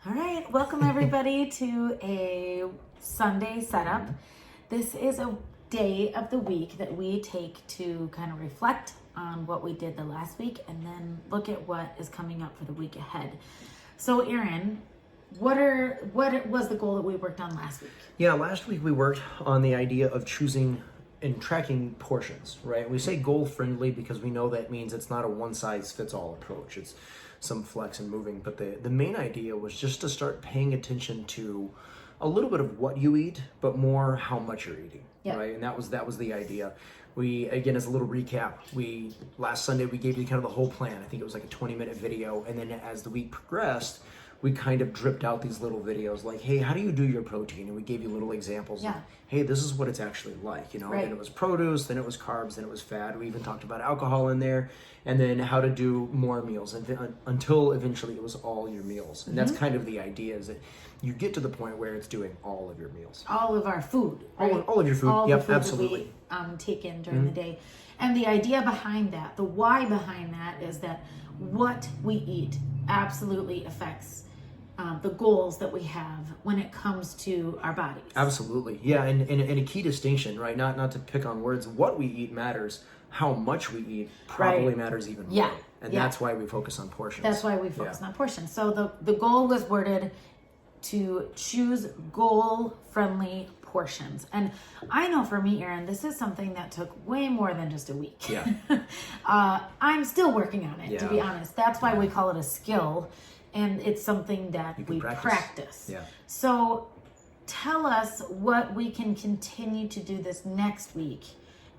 All right, welcome everybody to a Sunday setup. This is a day of the week that we take to kind of reflect on what we did the last week and then look at what is coming up for the week ahead. So Aaron, what was the goal that we worked on last week? Yeah, last week we worked on the idea of choosing and tracking portions, right? We say goal friendly because we know that means it's not a one size fits all approach. It's some flex and moving, but the main idea was just to start paying attention to a little bit of what you eat, but more how much you're eating, right? And that was the idea. We, again, as a little recap, last Sunday we gave you kind of the whole plan. I think it was like a 20-minute video, and then as the week progressed, we kind of dripped out these little videos like, hey, how do you do your protein? And we gave you little examples of, hey, this is what it's actually like, Then it was produce, then it was carbs, then it was fat. We even talked about alcohol in there, and then how to do more meals until eventually it was all your meals. And that's kind of the idea, is that you get to the point where it's doing all of your meals. All of our food, right? All of your food, all yep, the food absolutely. That we take in during the day. And the idea behind that, the why behind that, is that what we eat absolutely affects the goals that we have when it comes to our bodies. Absolutely. Yeah, and a key distinction, right? Not to pick on words, what we eat matters. How much we eat probably matters even more. And that's why we focus on portions. That's why we focus on portions. So the goal was worded to choose goal-friendly portions. And I know for me, Aaron, this is something that took way more than just a week. Yeah. I'm still working on it, to be honest. That's why we call it a skill. And it's something that we practice. Yeah. So tell us what we can continue to do this next week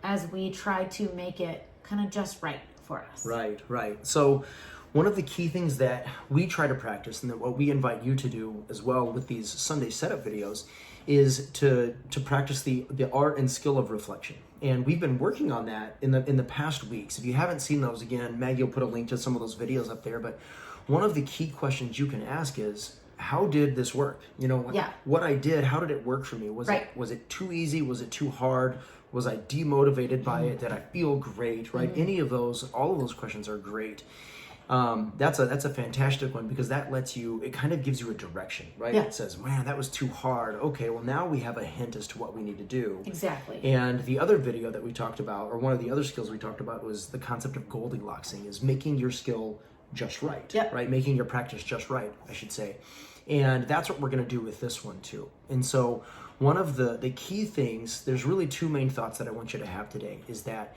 as we try to make it kind of just right for us. Right. So one of the key things that we try to practice, and that what we invite you to do as well with these Sunday setup videos, is to practice the art and skill of reflection. And we've been working on that in the past weeks. If you haven't seen those, again, Maggie will put a link to some of those videos up there. But one of the key questions you can ask is, how did this work? What I did, how did it work for me? Was it too easy? Was it too hard? Was I demotivated by it? Did I feel great? Right? Any of those, all of those questions are great. That's a fantastic one, because that lets you, it kind of gives you a direction, right? It says, man, that was too hard. Okay, well now we have a hint as to what we need to do. Exactly. And the other video that we talked about, or one of the other skills we talked about, was the concept of Goldilocksing, is making your skill just right, right? Making your practice just right, I should say. And that's what we're going to do with this one too. And so one of the key things, there's really two main thoughts that I want you to have today, is that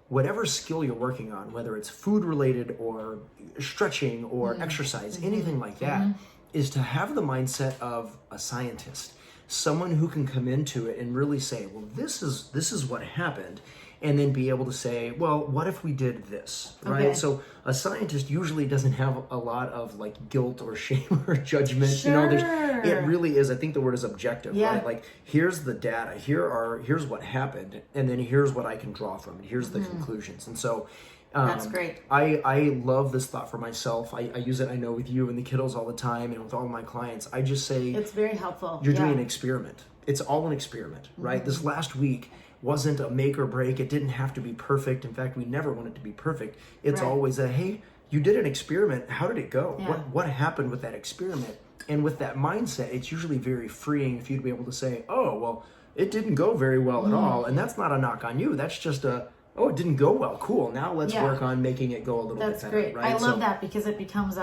whatever skill you're working on, whether it's food related or stretching or exercise, anything like that, is to have the mindset of a scientist, someone who can come into it and really say, well, this is what happened. And then be able to say, well, what if we did this, right? Okay. So a scientist usually doesn't have a lot of like guilt or shame or judgment. Sure. It really is, I think the word is objective, right? Like, here's the data, here's what happened, and then here's what I can draw from it. Here's the conclusions. And so that's great. I love this thought for myself. I use it, I know, with you and the kiddos all the time, and with all my clients. I just say, it's very helpful. You're doing an experiment. It's all an experiment, right? This last week wasn't a make or break. It didn't have to be perfect. In fact, we never want it to be perfect. It's always a, hey, you did an experiment. How did it go? What happened with that experiment? And with that mindset, it's usually very freeing for you to be able to say, oh, well, it didn't go very well at all. And that's not a knock on you. That's just it didn't go well. Cool. Now let's work on making it go a little bit better. That's great. Right? I love that, because it becomes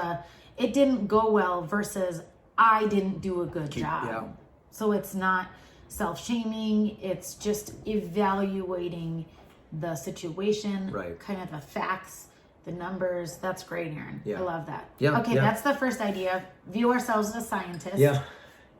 it didn't go well versus I didn't do a good job. Yeah. So it's not self-shaming, it's just evaluating the situation, kind of the facts, the numbers. That's great, Aaron. I love that. Okay, that's the first idea. View ourselves as a scientist.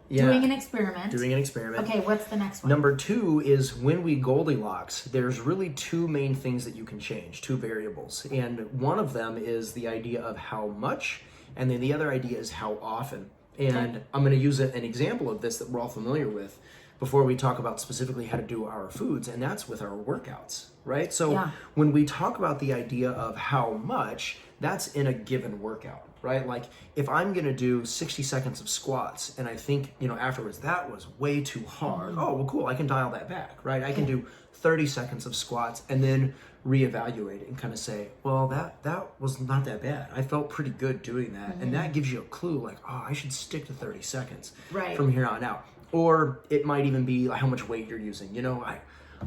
Doing an experiment. Okay, what's the next one? Number 2 is, when we Goldilocks, there's really 2 main things that you can change, 2 variables. And one of them is the idea of how much, and then the other idea is how often. And I'm going to use an example of this that we're all familiar with before we talk about specifically how to do our foods, and that's with our workouts, right? So when we talk about the idea of how much, that's in a given workout. right? Like if I'm going to do 60 seconds of squats and I think, afterwards that was way too hard. Oh, well, cool. I can dial that back, right? I can do 30 seconds of squats and then reevaluate it and kind of say, well, that was not that bad. I felt pretty good doing that. And that gives you a clue like, oh, I should stick to 30 seconds from here on out. Or it might even be how much weight you're using.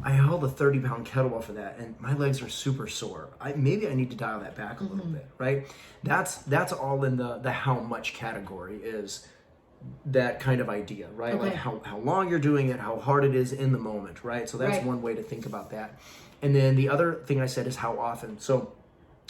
I held a 30-pound kettlebell for that, and my legs are super sore. Maybe I need to dial that back a little bit, right? That's all in the how much category, is that kind of idea, right? Like how long you're doing it, how hard it is in the moment, right? So that's one way to think about that. And then the other thing I said is how often. So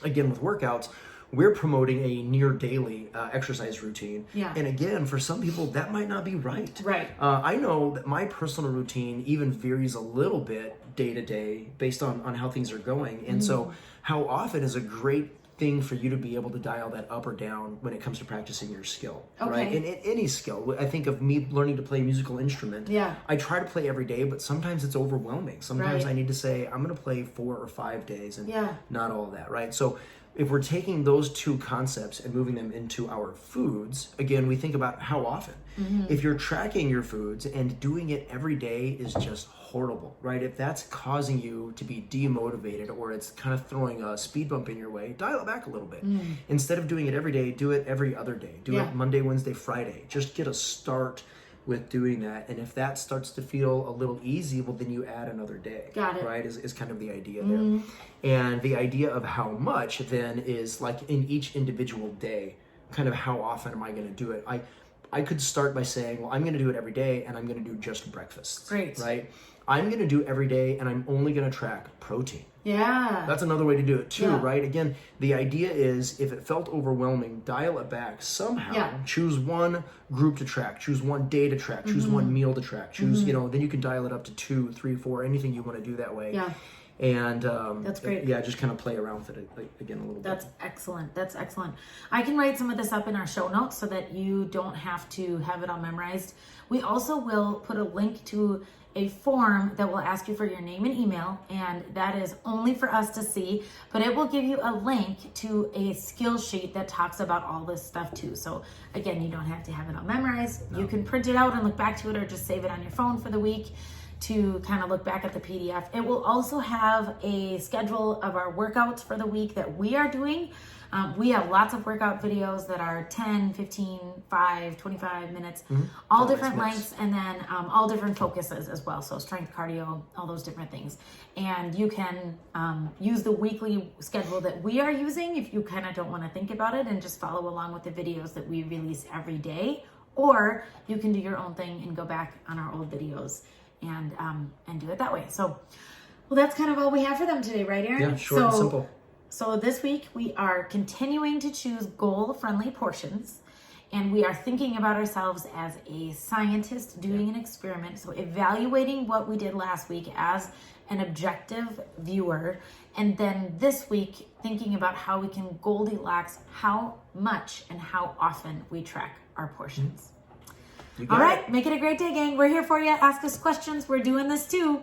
again, with workouts, we're promoting a near daily exercise routine. Yeah. And again, for some people, that might not be right. Right. I know that my personal routine even varies a little bit day to day based on how things are going. And so how often is a great thing for you to be able to dial that up or down when it comes to practicing your skill, right? And any skill. I think of me learning to play a musical instrument. Yeah. I try to play every day, but sometimes it's overwhelming. Sometimes I need to say, I'm going to play 4 or 5 days and not all of that, right? So if we're taking those two concepts and moving them into our foods, again, we think about how often. If you're tracking your foods and doing it every day is just horrible, right? If that's causing you to be demotivated or it's kind of throwing a speed bump in your way, dial it back a little bit. Instead of doing it every day, do it every other day. Do it Monday, Wednesday, Friday. Just get a start with doing that. And if that starts to feel a little easy, well, then you add another day. Got it. Right? Is kind of the idea there. And the idea of how much then is like in each individual day, kind of how often am I going to do it? I could start by saying, well, I'm going to do it every day and I'm going to do just breakfasts. Great. Right? I'm going to do every day and I'm only going to track protein. Yeah. That's another way to do it too, right? Again, the idea is if it felt overwhelming, dial it back somehow. Choose one group to track, choose one day to track, choose one meal to track, choose, then you can dial it up to 2, 3, 4, anything you want to do that way. Yeah. And that's great. Just kind of play around with it again a little bit. That's excellent. That's excellent. I can write some of this up in our show notes so that you don't have to have it all memorized. We also will put a link to a form that will ask you for your name and email, and that is only for us to see, but it will give you a link to a skill sheet that talks about all this stuff too. So again, you don't have to have it all memorized. No. You can print it out and look back to it or just save it on your phone for the week to kind of look back at the PDF. It will also have a schedule of our workouts for the week that we are doing. We have lots of workout videos that are 10, 15, 5, 25 minutes, all different lengths, and then all different focuses as well. So strength, cardio, all those different things. And you can use the weekly schedule that we are using if you kind of don't want to think about it and just follow along with the videos that we release every day. Or you can do your own thing and go back on our old videos and do it that way. So, well, that's kind of all we have for them today, right, Aaron? Yeah, short and simple. So this week we are continuing to choose goal-friendly portions, and we are thinking about ourselves as a scientist doing an experiment. So evaluating what we did last week as an objective viewer, and then this week thinking about how we can Goldilocks how much and how often we track our portions. All right, make it a great day, gang. We're here for you. Ask us questions. We're doing this too.